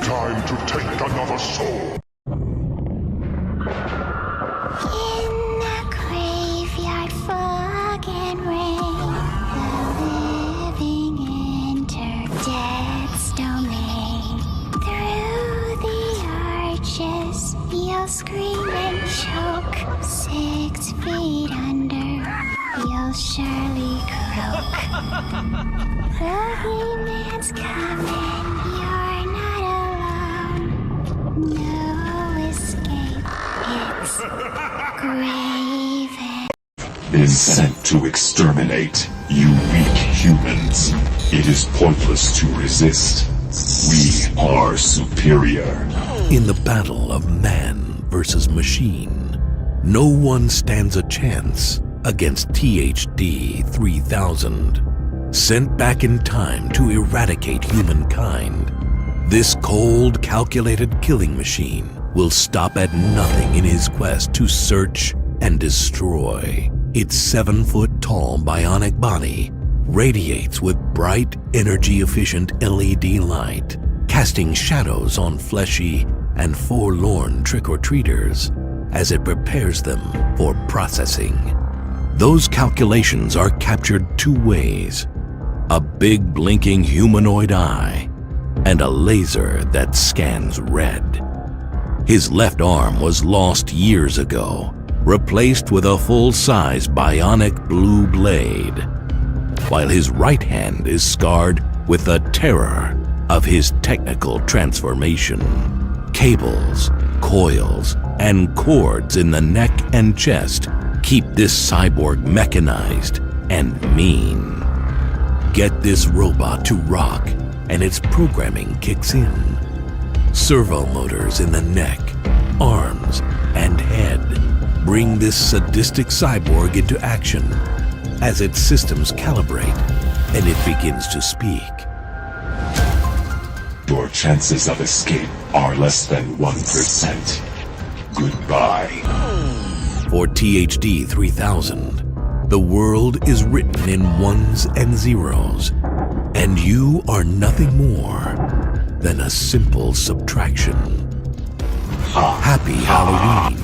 Time to take another soul. In the graveyard fog and rain, the living enter death's domain. Through the arches, you'll scream and choke. 6 feet under, you'll surely croak. The man's coming, you're not alone. No escape, it's grave. Been sent to exterminate you weak humans. It is pointless to resist. We are superior. In the battle of man versus machine, no one stands a chance against THD 3000. Sent back in time to eradicate humankind, this cold, calculated killing machine will stop at nothing in his quest to search and destroy. Its 7-foot-tall bionic body radiates with bright, energy-efficient LED light, casting shadows on fleshy and forlorn trick-or-treaters as it prepares them for processing. Those calculations are captured 2 ways: a big blinking humanoid eye and a laser that scans red. His left arm was lost years ago, replaced with a full-size bionic blue blade, while his right hand is scarred with the terror of his technical transformation. Cables, coils, and cords in the neck and chest keep this cyborg mechanized and mean. Get this robot to rock, and its programming kicks in. Servo motors in the neck, arms, and head bring this sadistic cyborg into action as its systems calibrate and it begins to speak. Your chances of escape are less than 1%. Goodbye. For THD 3000, the world is written in ones and zeros, and you are nothing more than a simple subtraction. Happy Halloween,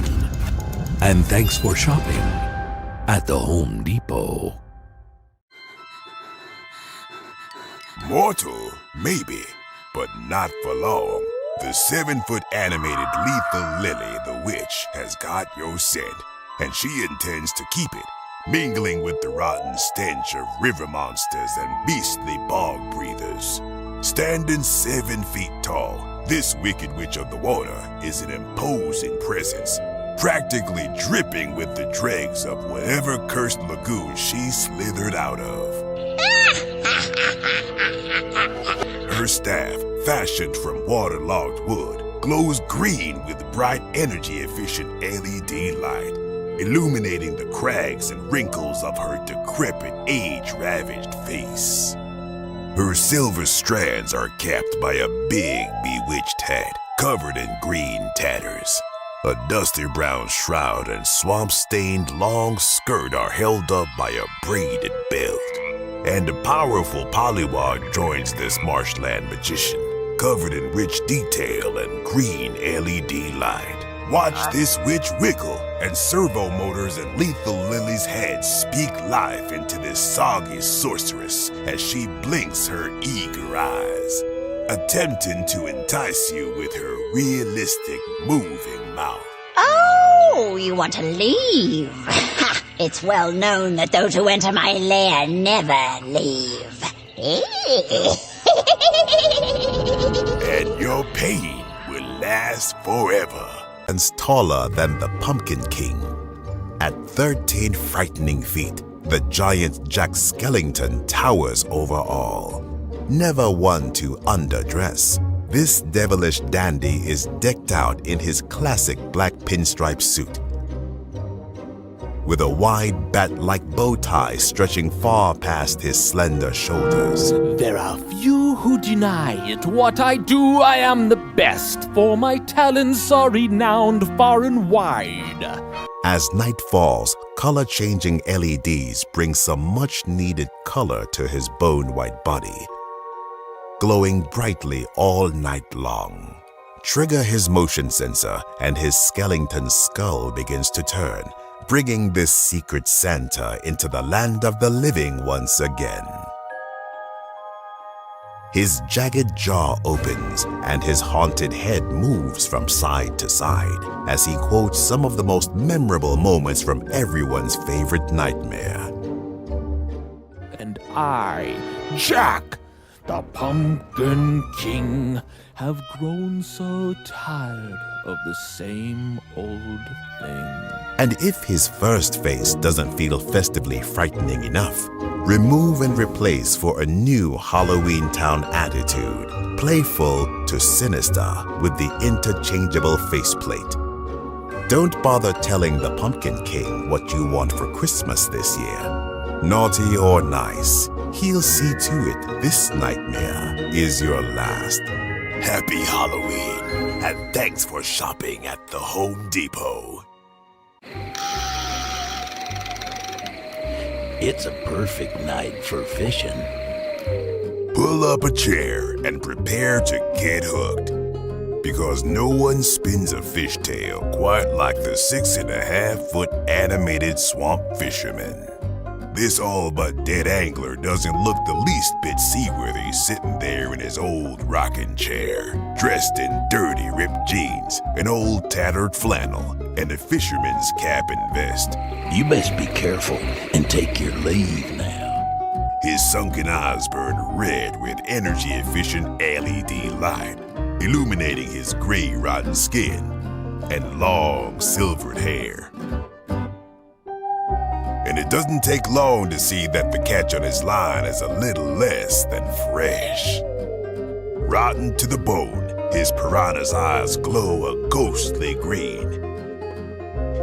and thanks for shopping at the Home Depot. Mortal, maybe, but not for long. The 7-foot animated lethal Lily the Witch has got your scent, and she intends to keep it, mingling with the rotten stench of river monsters and beastly bog breathers. Standing 7 feet tall, this wicked witch of the water is an imposing presence, practically dripping with the dregs of whatever cursed lagoon she slithered out of. Her staff, fashioned from waterlogged wood, glows green with bright, energy-efficient LED light, illuminating the cracks and wrinkles of her decrepit, age-ravaged face. Her silver strands are capped by a big, bewitched hat covered in green tatters. A dusty brown shroud and swamp-stained long skirt are held up by a braided belt. And a powerful polywog joins this marshland magician, covered in rich detail and green LED light. Watch this witch wiggle, and servo motors and lethal Lily's head speak life into this soggy sorceress as she blinks her eager eyes, attempting to entice you with her realistic, moving mouth. Oh, you want to leave? Ha! It's well known that those who enter my lair never leave. And your pain will last forever. And taller than the Pumpkin King. At 13 frightening feet, the giant Jack Skellington towers over all. Never one to underdress, this devilish dandy is decked out in his classic black pinstripe suit, with a wide bat-like bow tie stretching far past his slender shoulders. There are few who deny it. What I do, I am the best, for my talents are renowned far and wide. As night falls, color-changing LEDs bring some much-needed color to his bone-white body, glowing brightly all night long. Trigger his motion sensor and his skeleton skull begins to turn, bringing this secret Santa into the land of the living once again. His jagged jaw opens and his haunted head moves from side to side as he quotes some of the most memorable moments from everyone's favorite nightmare. And I, Jack, the Pumpkin King, have grown so tired of the same old thing. And if his first face doesn't feel festively frightening enough, remove and replace for a new Halloween Town attitude, playful to sinister with the interchangeable faceplate. Don't bother telling the Pumpkin King what you want for Christmas this year. Naughty or nice, he'll see to it this nightmare is your last. Happy Halloween, and thanks for shopping at the Home Depot. It's a perfect night for fishing. Pull up a chair and prepare to get hooked. Because no one spins a fishtail quite like the 6.5-foot animated swamp fisherman. This all-but-dead angler doesn't look the least bit seaworthy sitting there in his old rocking chair, dressed in dirty ripped jeans, an old tattered flannel, and a fisherman's cap and vest. You best be careful and take your leave now. His sunken eyes burn red with energy-efficient LED light, illuminating his gray, rotten skin and long, silvered hair. And it doesn't take long to see that the catch on his line is a little less than fresh. Rotten to the bone, his piranha's eyes glow a ghostly green,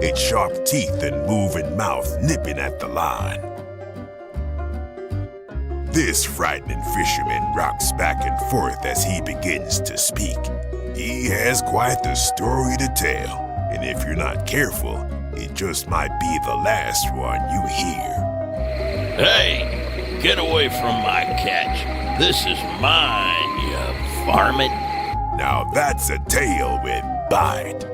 its sharp teeth and moving mouth nipping at the line. This frightening fisherman rocks back and forth as he begins to speak. He has quite the story to tell, and if you're not careful, it just might be the last one you hear. Hey, get away from my catch. This is mine, you varmint. Now that's a tale with bite.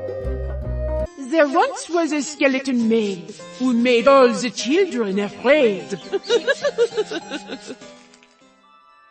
There once was a skeleton maid who made all the children afraid.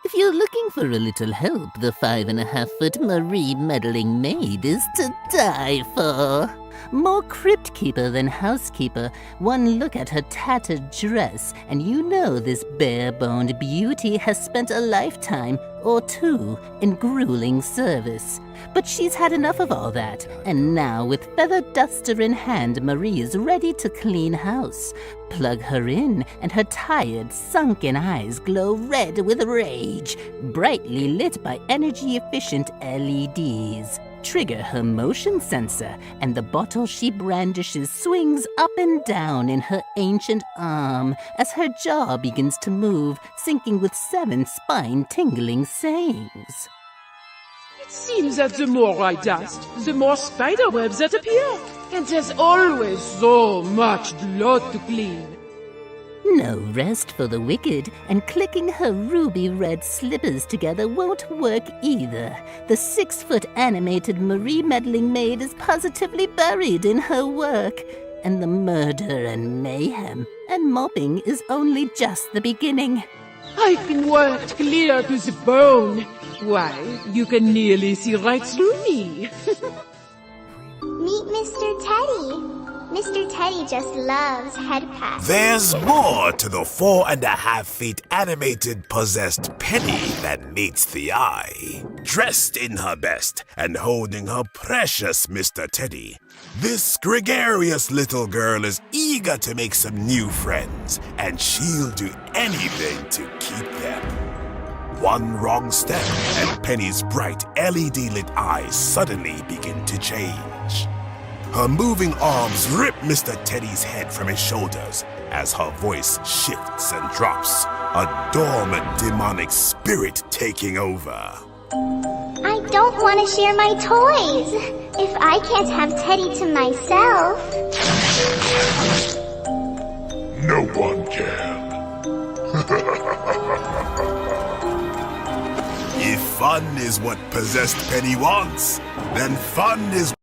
If you're looking for a little help, the 5.5-foot Marie meddling maid is to die for. More crypt keeper than housekeeper, one look at her tattered dress, and you know this bare-boned beauty has spent a lifetime or two in grueling service. But she's had enough of all that, and now with feather duster in hand, Marie is ready to clean house. Plug her in, and her tired, sunken eyes glow red with rage, brightly lit by energy-efficient LEDs. Trigger her motion sensor, and the bottle she brandishes swings up and down in her ancient arm as her jaw begins to move, syncing with 7 spine-tingling sayings. It seems that the more I dust, the more spider webs that appear. And there's always so much blood to clean. No rest for the wicked, and clicking her ruby-red slippers together won't work either. The 6-foot animated Marie meddling maid is positively buried in her work, and the murder and mayhem and mobbing is only just the beginning. I've been worked clear to the bone. Why, you can nearly see right through me. Meet Mr. Teddy. Mr. Teddy just loves head pats. There's more to the 4.5 feet animated possessed Penny that meets the eye. Dressed in her best and holding her precious Mr. Teddy, this gregarious little girl is eager to make some new friends, and she'll do anything to keep them. One wrong step, and Penny's bright LED-lit eyes suddenly begin to change. Her moving arms rip Mr. Teddy's head from his shoulders as her voice shifts and drops, a dormant demonic spirit taking over. I don't want to share my toys. If I can't have Teddy to myself. No one can. If fun is what possessed Penny wants, then fun is